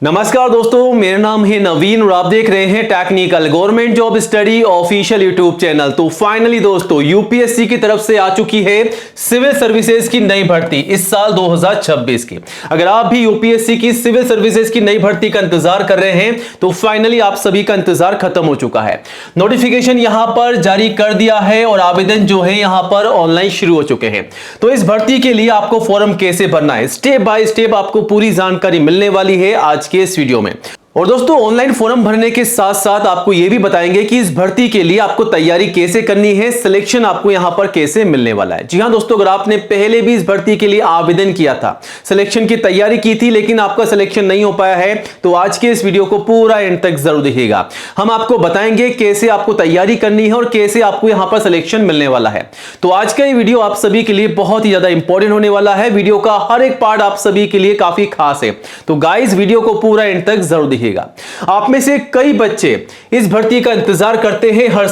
नमस्कार दोस्तों, मेरा नाम है नवीन और आप देख रहे हैं technical government job study official YouTube channel. तो फाइनली दोस्तों यूपीएससी की तरफ से आ चुकी है सिविल सर्विसेज की नई भर्ती इस साल 2026 की। अगर आप भी यूपीएससी की सिविल सर्विसेज की नई भर्ती का इंतजार कर रहे हैं तो फाइनली आप सभी का इंतजार खत्म हो चुका है। नोटिफिकेशन यहां पर जारी कर दिया है और आवेदन जो है यहां पर ऑनलाइन शुरू हो चुके हैं। तो इस भर्ती के लिए आपको फॉर्म कैसे भरना है, स्टेप बाय स्टेप आपको पूरी जानकारी मिलने वाली है आज के इस वीडियो में। और दोस्तों ऑनलाइन फॉर्म भरने के साथ साथ आपको यह भी बताएंगे कि इस भर्ती के लिए आपको तैयारी कैसे करनी है, सिलेक्शन आपको यहां पर कैसे मिलने वाला है। जी हां दोस्तों, अगर आपने पहले भी इस भर्ती के लिए आवेदन किया था, सिलेक्शन की तैयारी की थी लेकिन आपका सिलेक्शन नहीं हो पाया है, तो आज के इस वीडियो को पूरा एंड तक जरूर देखिएगा। हम आपको बताएंगे कैसे आपको तैयारी करनी है और कैसे आपको यहां पर सिलेक्शन मिलने वाला है। तो आज का ये वीडियो आप सभी के लिए बहुत ही ज्यादा इंपॉर्टेंट होने वाला है। वीडियो का हर एक पार्ट आप सभी के लिए काफी खास है, तो गाइस वीडियो को पूरा एंड तक जरूर देखिएगा। आप में से कई बच्चे इस भर्ती का इंतजार करते हैं, हर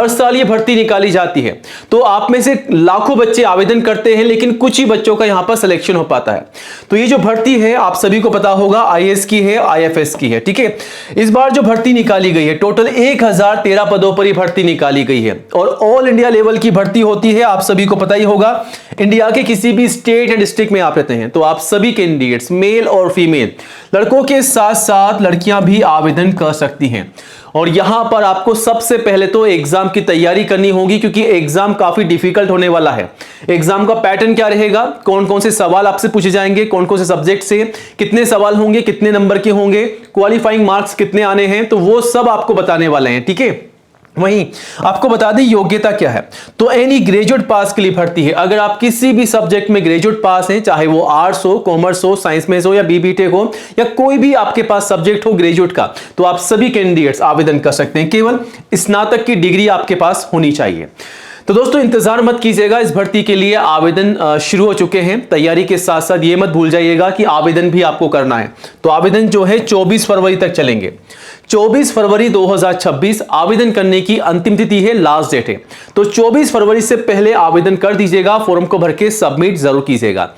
साल ये भर्ती निकाली जाती है। तो आप में से लाखों बच्चे आवेदन करते हैं लेकिन कुछ ही बच्चों का यहां पर सिलेक्शन हो पाता है। तो ये जो भर्ती है आप सभी को पता होगा आईएएस की है, आईएफएस की है, ठीक है। इस बार जो भर्ती निकाली गई है टोटल 1013 पदों पर भर्ती निकाली गई है और ऑल इंडिया लेवल की भर्ती होती है। आप सभी को पता ही होगा, इंडिया के किसी भी स्टेट या डिस्ट्रिक्ट में आप रहते हैं तो आप सभी कैंडिडेट्स मेल और फीमेल, लड़कों के साथ साथ लड़कियां भी आवेदन कर सकती हैं। और यहां पर आपको सबसे पहले तो एग्जाम की तैयारी करनी होगी क्योंकि एग्जाम काफी डिफिकल्ट होने वाला है। एग्जाम का पैटर्न क्या रहेगा, कौन कौन से सवाल आपसे पूछे जाएंगे, कौन कौन से सब्जेक्ट से कितने सवाल होंगे, कितने नंबर के होंगे, क्वालिफाइंग मार्क्स कितने आने हैं, तो वो सब आपको बताने वाले हैं, ठीक है। वहीं आपको बता दें योग्यता क्या है, तो एनी ग्रेजुएट पास के लिए भर्ती है। अगर आप किसी भी सब्जेक्ट में ग्रेजुएट पास हैं, चाहे वो आर्ट्स हो, कॉमर्स हो, साइंस में हो या बीबीटेक हो या कोई भी आपके पास सब्जेक्ट हो ग्रेजुएट का, तो आप सभी कैंडिडेट्स आवेदन कर सकते हैं। केवल स्नातक की डिग्री आपके पास होनी चाहिए। तो दोस्तों इंतजार मत कीजिएगा, इस भर्ती के लिए आवेदन शुरू हो चुके हैं। तैयारी के साथ साथ ये मत भूल जाइएगा कि आवेदन भी आपको करना है। तो आवेदन जो है 24 फरवरी तक चलेंगे। 24 फरवरी 2026 आवेदन करने की अंतिम तिथि है, लास्ट डेट है। तो 24 फरवरी से पहले आवेदन कर दीजिएगा, फॉर्म को भर के सबमिट जरूर कीजिएगा।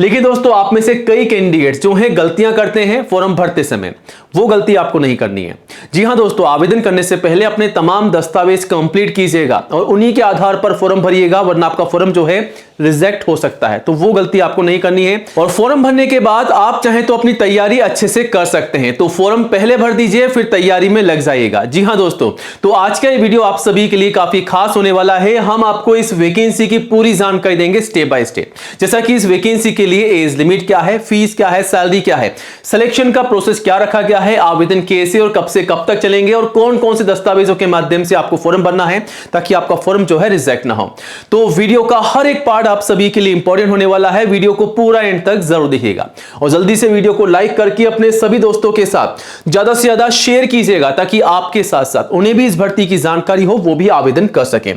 लेकिन दोस्तों आप में से कई कैंडिडेट्स जो हैं गलतियां करते हैं फॉर्म भरते समय, वो गलती आपको नहीं करनी है। जी हां दोस्तों, आवेदन करने से पहले अपने तमाम दस्तावेज कंप्लीट कीजिएगा और उन्हीं के आधार पर फॉर्म भरिएगा, वरना आपका फॉर्म जो है रिजेक्ट हो सकता है। तो वो गलती आपको नहीं करनी है। और फॉर्म भरने के बाद आप चाहें तो अपनी तैयारी अच्छे से कर सकते हैं। तो फॉर्म पहले भर दीजिए फिर तैयारी में लग जाइएगा। जी हां दोस्तों, तो आज का ये वीडियो आप सभी के लिए काफी खास होने वाला है। हम आपको इस वैकेंसी की पूरी जानकारी देंगे स्टेप बाय स्टेप, जैसा कि इस वैकेंसी के लिए एज लिमिट क्या है, फीस क्या है, सैलरी क्या है, सिलेक्शन का प्रोसेस क्या रखा गया है, आवेदन कैसे और कब से कब तक चलेंगे और कौन कौन से दस्तावेजों के माध्यम से आपको फॉर्म भरना है ताकि आपका फॉर्म जो है रिजेक्ट ना हो। तो वीडियो का हर एक पार्ट आप सभी के लिए इंपॉर्टेंट होने वाला है। वीडियो को पूरा एंड तक जरूर देखिएगा और जल्दी से वीडियो को लाइक करके अपने सभी दोस्तों के साथ ज्यादा से ज्यादा शेयर कीजिएगा ताकि आपके साथ साथ उन्हें भी इस भर्ती की जानकारी हो, वो भी आवेदन कर सकें।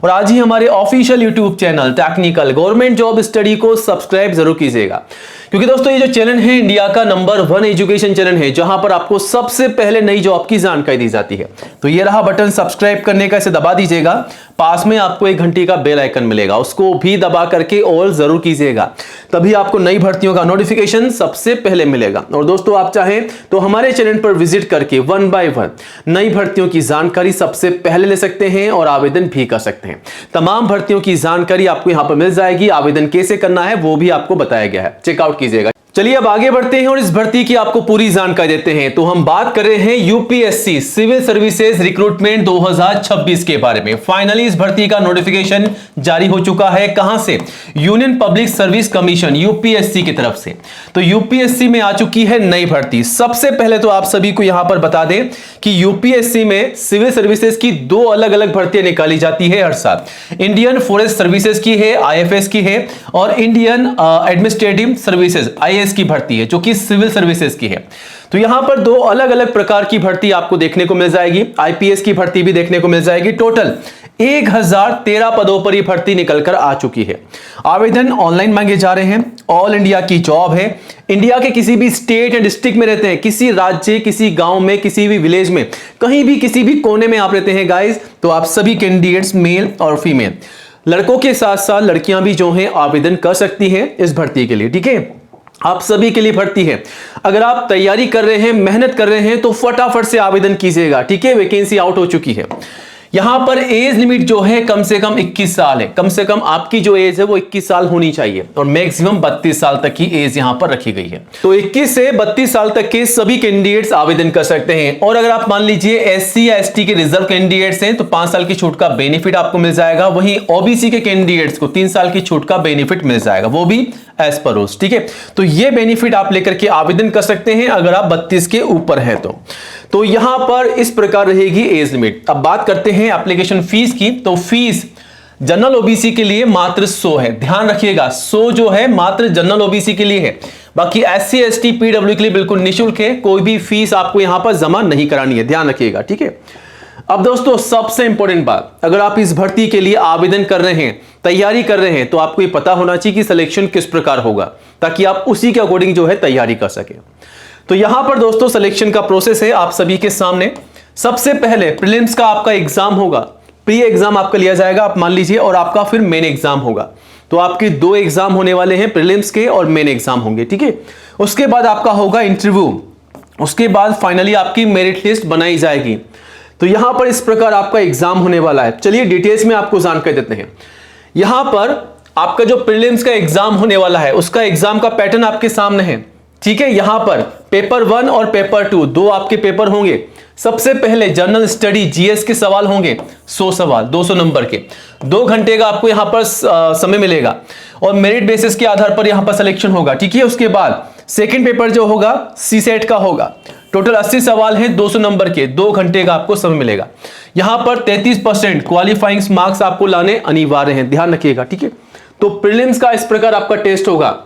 और आज ही हमारे official YouTube channel technical government job study को सब्सक्राइब जरूर कीजिएगा, क्योंकि दोस्तों ये जो चैनल है इंडिया का नंबर 1 एजुकेशन चैनल है जहां पर आपको सबसे पहले नई जॉब की जानकारी दी जाती है। तो ये रहा बटन सब्सक्राइब करने का, इसे दबा दीजिएगा। पास में आपको एक घंटी का बेल आइकन मिलेगा, उसको भी दबा करके ऑल जरूर कीजिएगा, तभी आपको नई भर्तियों का नोटिफिकेशन सबसे पहले मिलेगा। और दोस्तों आप चाहें तो हमारे चैनल पर विजिट करके 1 बाय 1 नई भर्तियों की जानकारी सबसे पहले ले सकते हैं और आवेदन भी कर सकते हैं। तमाम भर्तियों की जानकारी आपको यहां पर मिल जाएगी। आवेदन कैसे करना है वो भी आपको बताया गया है, चेकआउट कीजिएगा। चलिए अब आगे बढ़ते हैं और इस भर्ती की आपको पूरी जानकारी देते हैं। तो हम बात कर रहे हैं यूपीएससी सिविल सर्विसेज रिक्रूटमेंट 2026 के बारे में। फाइनली इस भर्ती का नोटिफिकेशन जारी हो चुका है। कहां से? Union public service commission UPSC की तरफ से। तो यूपीएससी में आ चुकी है नई भर्ती। सबसे पहले तो आप सभी को यहां पर बता दें कि यूपीएससी में सिविल सर्विसेज की 2 अलग अलग भर्तियां निकाली जाती है हर साल। इंडियन फॉरेस्ट सर्विसेज की है, आईएफएस की है, और इंडियन एडमिनिस्ट्रेटिव सर्विसेज आईएएस की भर्ती है जो कि सिविल सर्विसेज की है। तो यहां पर 2 अलग अलग प्रकार की भर्ती आपको देखने को मिल जाएगी। आईपीएस की भर्ती भी देखने को मिल जाएगी। टोटल 1013 पदों पर यह भर्ती निकलकर आ चुकी है। आवेदन ऑनलाइन मांगे जा रहे हैं। ऑल इंडिया की जॉब है। इंडिया के किसी भी स्टेट या डिस्ट्रिक्ट में रहते हैं, किसी राज्य, किसी गांव में, किसी भी विलेज में, कहीं भी किसी भी कोने में आप रहते हैं गाइस, तो आप सभी कैंडिडेट्स मेल और फीमेल, लड़कों के साथ साथ लड़कियां भी जो हैं आवेदन कर सकती हैं इस भर्ती के लिए, ठीक है। आप सभी के लिए भर्ती है। अगर आप तैयारी कर रहे हैं, मेहनत कर रहे हैं तो फटाफट से आवेदन कीजिएगा, ठीक है। वैकेंसी आउट हो चुकी है। यहां पर एज लिमिट जो है कम से कम 21 साल है। कम से कम आपकी जो एज है वो 21 साल होनी चाहिए और मैक्सिमम 32 साल तक की एज यहां पर रखी गई है। तो 21 से 32 साल तक के सभी कैंडिडेट्स आवेदन कर सकते हैं। और अगर आप मान लीजिए एससी या एसटी के रिजर्व कैंडिडेट्स हैं तो 5 साल की छूट का बेनिफिट आपको मिल जाएगा। वहीं ओबीसी के कैंडिडेट्स को 3 साल की छूट का बेनिफिट मिल जाएगा, वो भी एज पर रूल्स, ठीक है। तो ये बेनिफिट आप लेकर के आवेदन कर सकते हैं अगर आप 32 के ऊपर है तो यहां पर इस प्रकार रहेगी एज लिमिट। अब बात करते हैं एप्लीकेशन फीस की। तो फीस जनरल ओबीसी के लिए मात्र 100 है, ध्यान रखिएगा। 100 जो है मात्र जनरल ओबीसी के लिए है। बाकी एससी एसटी पीडब्ल्यू के लिए बिल्कुल निःशुल्क है, कोई भी फीस आपको यहां पर जमा नहीं करानी है, ध्यान रखिएगा, ठीक है। अब दोस्तों सबसे इंपॉर्टेंट बात, अगर आप इस भर्ती के लिए आवेदन कर रहे हैं, तैयारी कर रहे हैं, तो आपको ये पता होना चाहिए कि सिलेक्शन किस प्रकार होगा, ताकि आप उसी के अकॉर्डिंग जो है तैयारी कर सके। तो यहां पर दोस्तों सिलेक्शन का प्रोसेस है आप सभी के सामने। सबसे पहले प्रीलिम्स का आपका एग्जाम होगा, प्री एग्जाम आपका लिया जाएगा, आप मान लीजिए, और आपका फिर मेन एग्जाम होगा। तो आपके 2 एग्जाम होने वाले हैं, प्रीलिम्स के और मेन एग्जाम होंगे, ठीक है। उसके बाद आपका होगा इंटरव्यू, उसके बाद फाइनली आपकी मेरिट लिस्ट बनाई जाएगी। तो यहां पर इस प्रकार आपका एग्जाम होने वाला है। चलिए डिटेल्स में आपको जानकारी देते हैं। यहां पर आपका जो प्रीलिम्स का एग्जाम होने वाला है उसका एग्जाम का पैटर्न आपके सामने है, ठीक है। यहां पर पेपर 1 और पेपर 2 दो आपके पेपर होंगे। सबसे पहले जनरल स्टडी जीएस के सवाल होंगे, 100 सवाल 200 नंबर के, 2 घंटे का आपको यहां पर समय मिलेगा और मेरिट बेसिस के आधार पर यहां पर सिलेक्शन होगा, ठीक है। उसके बाद सेकंड पेपर जो होगा सीसेट का होगा, टोटल 80 सवाल हैं 200 नंबर के, 2 घंटे का आपको समय मिलेगा। यहां पर 33% क्वालिफाइंग मार्क्स आपको लाने अनिवार्य हैं, ध्यान रखिएगा, ठीक है। तो प्रीलिम्स का इस प्रकार आपका टेस्ट होगा।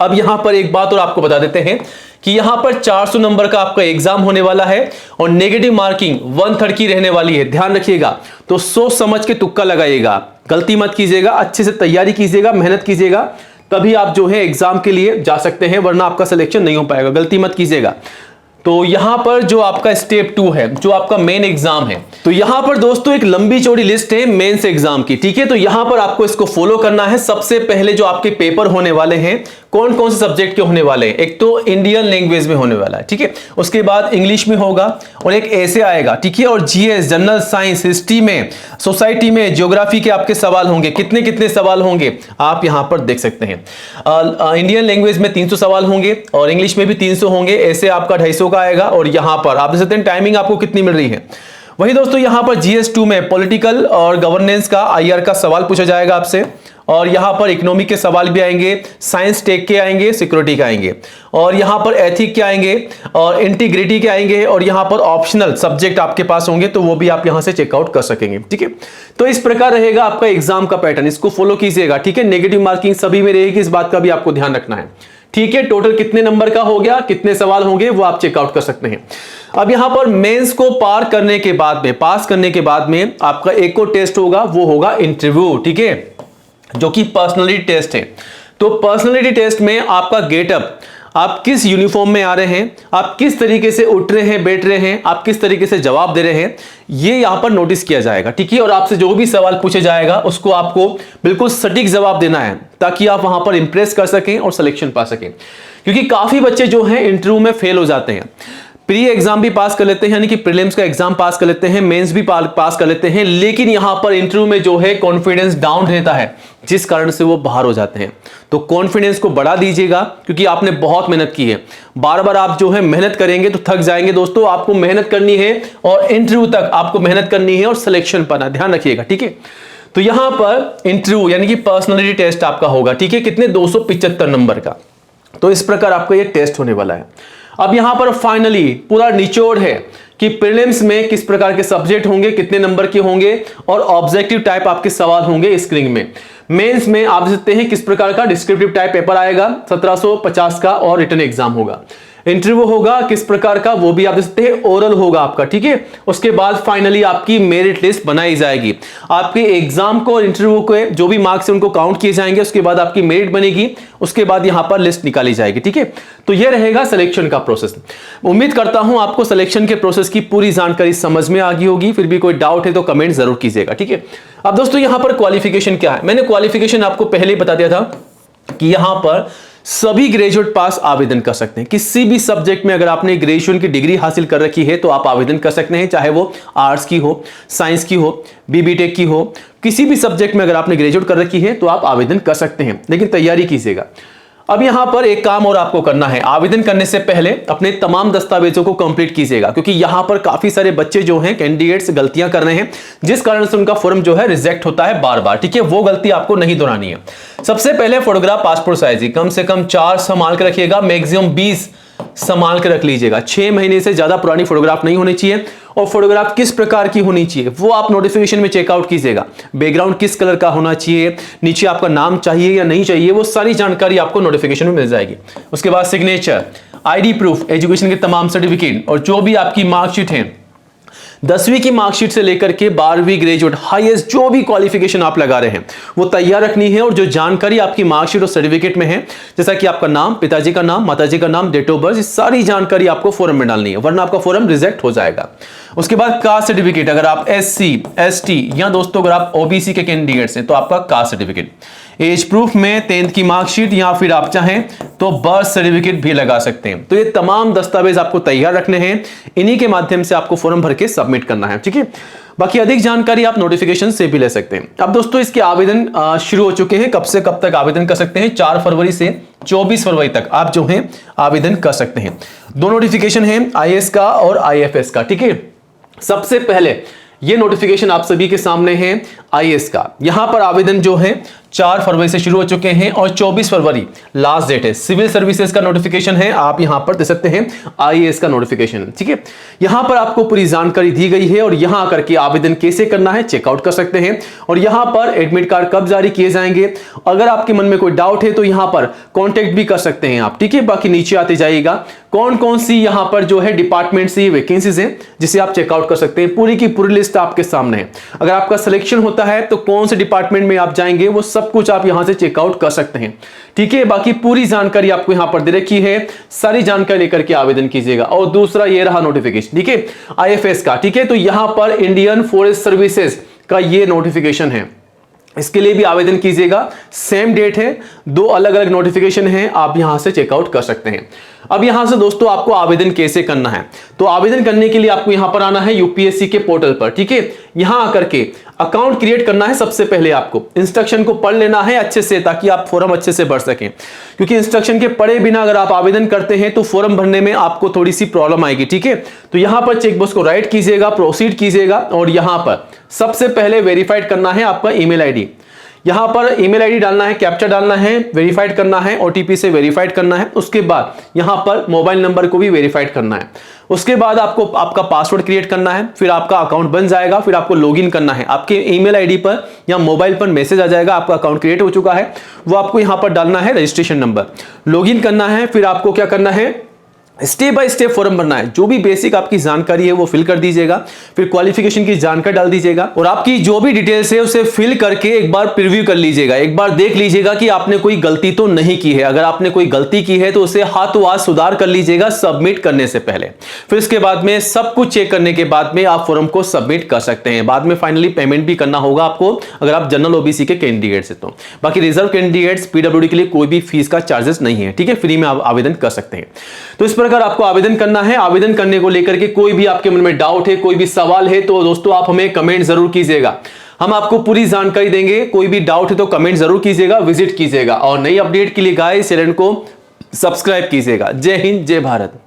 अब यहां पर एक बात और आपको बता देते हैं कि यहां पर 400 नंबर का आपका एग्जाम होने वाला है और नेगेटिव मार्किंग 1/3 की रहने वाली है, ध्यान रखिएगा। तो सोच समझ के तुक्का लगाइएगा, गलती मत कीजिएगा, अच्छे से तैयारी कीजिएगा, मेहनत कीजिएगा, तभी आप जो है एग्जाम के लिए जा सकते हैं, वरना आपका सिलेक्शन नहीं हो पाएगा, गलती मत कीजिएगा। तो यहां पर जो आपका स्टेप 2 है, जो आपका मेन एग्जाम है, तो यहां पर दोस्तों एक लंबी चौड़ी लिस्ट है मेंस एग्जाम की, ठीक है। तो यहां पर आपको इसको फॉलो करना है। सबसे पहले जो आपके पेपर होने वाले हैं, कौन कौन से सब्जेक्ट के होने वाले हैं, एक तो इंडियन लैंग्वेज में होने वाला है, ठीक है। उसके बाद इंग्लिश में होगा और एक ऐसे आएगा, ठीक है। और जीएस, जनरल साइंस, हिस्ट्री में, सोसाइटी में, ज्योग्राफी के आपके सवाल होंगे। कितने कितने सवाल होंगे आप यहां पर देख सकते हैं। इंडियन लैंग्वेज में 300 सवाल होंगे और इंग्लिश में भी 300 होंगे, ऐसे आपका 250 का आएगा। और यहां पर आप देख सकते हैं टाइमिंग आपको कितनी मिल रही है। वही दोस्तों यहां पर जीएस 2 में पॉलिटिकल और गवर्नेंस का आईआर का सवाल पूछा जाएगा आपसे, और यहां पर इकोनॉमी के सवाल भी आएंगे, साइंस टेक के आएंगे, सिक्योरिटी के आएंगे, और यहां पर एथिक के आएंगे और इंटीग्रिटी के आएंगे, और यहां पर ऑप्शनल सब्जेक्ट आपके पास होंगे, तो वो भी आप यहां से चेकआउट कर सकेंगे, ठीक है। तो इस प्रकार रहेगा आपका एग्जाम का पैटर्न, इसको फॉलो कीजिएगा, ठीक है। नेगेटिव मार्किंग सभी में रहेगी, इस बात का भी आपको ध्यान रखना है, ठीक है। टोटल कितने नंबर का हो गया, कितने सवाल होंगे, वो आप चेकआउट कर सकते हैं। अब यहां पर मेंस को पार करने के बाद में, पास करने के बाद में आपका एक और टेस्ट होगा, वो होगा इंटरव्यू, ठीक है, जो कि पर्सनालिटी टेस्ट है। तो पर्सनालिटी टेस्ट में आपका गेटअप, आप किस यूनिफॉर्म में आ रहे हैं, आप किस तरीके से उठ रहे हैं, बैठ रहे हैं, आप किस तरीके से जवाब दे रहे हैं, ये यहां पर नोटिस किया जाएगा, ठीक है। और आपसे जो भी सवाल पूछे जाएगा उसको आपको बिल्कुल सटीक जवाब देना है, ताकि आप वहां पर इंप्रेस कर सकें और सिलेक्शन पा सकें। क्योंकि काफी बच्चे जो हैं इंटरव्यू में फेल हो जाते हैं, प्री एग्जाम भी पास कर लेते हैं, यानी कि प्रीलिम्स का एग्जाम पास कर लेते हैं, मेंस भी पास कर लेते हैं, लेकिन यहां पर इंटरव्यू में जो है कॉन्फिडेंस डाउन रहता है, जिस कारण से वो बाहर हो जाते हैं। तो कॉन्फिडेंस को बढ़ा दीजिएगा, क्योंकि आपने बहुत मेहनत की है। बार बार आप जो है मेहनत करेंगे तो थक जाएंगे दोस्तों, आपको मेहनत करनी है और इंटरव्यू तक आपको मेहनत करनी है और सिलेक्शन पाना, ध्यान रखिएगा, ठीक है। तो यहां पर इंटरव्यू यानी कि पर्सनालिटी टेस्ट आपका होगा, ठीक है, कितने 275 नंबर का। तो इस प्रकार आपका ये टेस्ट होने वाला है। अब यहां पर फाइनली पूरा निचोड़ है कि प्रीलिम्स में किस प्रकार के सब्जेक्ट होंगे, कितने नंबर के होंगे और ऑब्जेक्टिव टाइप आपके सवाल होंगे स्क्रीनिंग में। मेंस में आप देखते हैं किस प्रकार का डिस्क्रिप्टिव टाइप पेपर आएगा, 1750 का, और रिटन एग्जाम होगा। इंटरव्यू होगा किस प्रकार का, वो भी आप देख सकते हैं, ओरल होगा आपका, ठीक है। उसके बाद फाइनली आपकी मेरिट लिस्ट बनाई जाएगी। आपके एग्जाम को और इंटरव्यू के जो भी मार्क्स हैं उनको काउंट किए जाएंगे, उसके बाद आपकी मेरिट बनेगी, उसके बाद यहां पर लिस्ट निकाली जाएगी, ठीक है। तो यह रहेगा सिलेक्शन का प्रोसेस। उम्मीद करता हूं आपको सिलेक्शन के प्रोसेस की पूरी जानकारी समझ में आ गई होगी। फिर भी कोई डाउट है तो कमेंट जरूर कीजिएगा, ठीक है। अब दोस्तों यहां पर क्वालिफिकेशन क्या है, मैंने क्वालिफिकेशन आपको पहले ही बता दिया था कि यहां पर सभी ग्रेजुएट पास आवेदन कर सकते हैं। किसी भी सब्जेक्ट में अगर आपने ग्रेजुएशन की डिग्री हासिल कर रखी है तो आप आवेदन कर सकते हैं, चाहे वो आर्ट्स की हो, साइंस की हो, बीबीटेक की हो, किसी भी सब्जेक्ट में अगर आपने ग्रेजुएट कर रखी है तो आप आवेदन कर सकते हैं, लेकिन तैयारी कीजिएगा। अब यहां पर एक काम और आपको करना है, आवेदन करने से पहले अपने तमाम दस्तावेजों को कंप्लीट कीजिएगा, क्योंकि यहां पर काफी सारे बच्चे जो हैं कैंडिडेट्स गलतियां कर रहे हैं, जिस कारण से उनका फॉर्म जो है रिजेक्ट होता है बार बार। ठीक है, वो गलती आपको नहीं दोहरानी है। सबसे पहले फोटोग्राफ पासपोर्ट साइज कम से कम 4 संभाल के रखिएगा, मैक्सिमम 20 संभाल के रख लीजिएगा। 6 महीने से ज्यादा पुरानी फोटोग्राफ नहीं होनी चाहिए, और फोटोग्राफ किस प्रकार की होनी चाहिए वो आप नोटिफिकेशन में चेकआउट कीजिएगा। बैकग्राउंड किस कलर का होना चाहिए, नीचे आपका नाम चाहिए या नहीं चाहिए, वो सारी जानकारी आपको नोटिफिकेशन में मिल जाएगी। उसके बाद सिग्नेचर, आईडी प्रूफ, एजुकेशन के तमाम सर्टिफिकेट, और जो भी आपकी मार्कशीट है 10वीं की मार्कशीट से लेकर के 12वीं ग्रेजुएट हाईएस्ट जो भी क्वालिफिकेशन आप लगा रहे हैं वो तैयार रखनी है। और जो जानकारी आपकी मार्कशीट और सर्टिफिकेट में है, जैसा कि आपका नाम, पिताजी का नाम, माताजी का नाम, डेट ऑफ बर्थ, सारी जानकारी आपको फॉर्म में डालनी है, वरना आपका फॉर्म रिजेक्ट हो जाएगा। उसके बाद कास्ट सर्टिफिकेट, अगर आप SC, ST या दोस्तों अगर आप OBC के कैंडिडेट्स हैं तो आपका कास्ट सर्टिफिकेट, एज प्रूफ में 10th की मार्कशीट, या फिर आप चाहें तो बर्थ सर्टिफिकेट भी लगा सकते हैं। तो ये तमाम दस्तावेज आपको तैयार रखने हैं, इन्हीं के माध्यम से आपको फॉर्म भर के सबमिट करना है। ठीक है, बाकी अधिक जानकारी आप नोटिफिकेशन से भी ले सकते हैं। अब दोस्तों इसके आवेदन शुरू हो चुके हैं, कब से कब तक आवेदन कर सकते हैं? 4 फरवरी से 24 फरवरी तक आप जो है आवेदन कर सकते हैं। 2 नोटिफिकेशन है, IAS का और IFS का। ठीक है, सबसे पहले ये नोटिफिकेशन आप सभी के सामने है IAS का। यहां पर आवेदन जो है 4 फरवरी से शुरू हो चुके हैं और 24 फरवरी लास्ट डेट है। सिविल सर्विसेज का नोटिफिकेशन है, आप यहां पर देख सकते हैं IAS का नोटिफिकेशन। ठीक है, यहां पर आपको पूरी जानकारी दी गई है और यहां आकर के आवेदन कैसे करना है चेकआउट कर सकते हैं। और यहां पर एडमिट कार्ड कब जारी किए जाएंगे, अगर आपके मन में कोई डाउट है तो यहां पर कॉन्टेक्ट भी कर सकते हैं आप। ठीक है, बाकी नीचे आते जाइएगा कौन कौन सी यहां पर जो है डिपार्टमेंट से वैकेंसीज हैं जिसे आप चेकआउट कर सकते हैं। पूरी की पूरी लिस्ट आपके सामने है। अगर आपका सिलेक्शन होता है तो कौन से डिपार्टमेंट में आप जाएंगे वो सब कुछ आप यहां से चेकआउट कर सकते हैं। ठीक है, बाकी पूरी जानकारी आपको यहां पर दे रखी है, सारी जानकारी लेकर के आवेदन कीजिएगा। और दूसरा ये रहा नोटिफिकेशन, ठीक है, IFS का। ठीक है, तो यहां पर इंडियन फॉरेस्ट सर्विसेज का ये नोटिफिकेशन है, इसके लिए भी आवेदन कीजिएगा। सेम डेट है, 2 अलग अलग नोटिफिकेशन है, आप यहां से चेकआउट कर सकते हैं। अब यहां से दोस्तों आपको आवेदन कैसे करना है, तो आवेदन करने के लिए आपको यहां पर आना है UPSC के पोर्टल पर। ठीक है, यहां आकर के अकाउंट क्रिएट करना है। सबसे पहले आपको इंस्ट्रक्शन को पढ़ लेना है अच्छे से, ताकि आप फॉर्म अच्छे से भर सकें, क्योंकि इंस्ट्रक्शन के पढ़े बिना अगर आप आवेदन करते हैं तो फॉर्म भरने में आपको थोड़ी सी प्रॉब्लम आएगी। ठीक है, तो यहां पर चेकबॉक्स को राइट कीजिएगा, प्रोसीड कीजिएगा, और यहां पर सबसे पहले वेरीफाइड करना है आपका ईमेल आईडी। यहां पर ईमेल आईडी डालना है, कैप्चा डालना है, वेरीफाइड करना है, OTP से वेरीफाइड करना है। उसके बाद यहां पर मोबाइल नंबर को भी वेरीफाइड करना है। उसके बाद आपको आपका पासवर्ड क्रिएट करना है, फिर आपका अकाउंट बन जाएगा। फिर आपको लॉगिन करना है, आपके ईमेल आईडी पर या मोबाइल पर मैसेज आ जाएगा आपका अकाउंट क्रिएट हो चुका है। वो आपको यहां पर डालना है रजिस्ट्रेशन नंबर, लॉगिन करना है। फिर आपको क्या करना है, स्टेप बाय स्टेप फॉर्म भरना है। जो भी बेसिक आपकी जानकारी है वो फिल कर दीजिएगा, फिर क्वालिफिकेशन की जानकारी डाल दीजिएगा, और आपकी जो भी डिटेल्स है उसे फिल करके एक बार प्रीव्यू कर लीजिएगा। एक बार देख लीजिएगा कि आपने कोई गलती तो नहीं की है। अगर आपने कोई गलती की है तो उसे हाथों हाथ सुधार कर लीजिएगा सबमिट करने से पहले। फिर इसके बाद में सब कुछ चेक करने के बाद में आप फॉर्म को सबमिट कर सकते हैं। बाद में फाइनली पेमेंट भी करना होगा आपको, अगर आप जनरल OBC के कैंडिडेट्स हैं तो। बाकी रिजर्व कैंडिडेट्स PWD के लिए कोई भी फीस का चार्जेस नहीं है। ठीक है, फ्री में आप आवेदन कर सकते हैं। तो इस प्रकार आपको आवेदन करना है। आवेदन करने को लेकर के कोई भी आपके मन में डाउट है, कोई भी सवाल है, तो दोस्तों आप हमें कमेंट जरूर कीजिएगा, हम आपको पूरी जानकारी देंगे। कोई भी डाउट है तो कमेंट जरूर कीजिएगा, विजिट कीजिएगा, और नई अपडेट के लिए गाइस चैनल को सब्सक्राइब कीजिएगा। जय हिंद, जय भारत।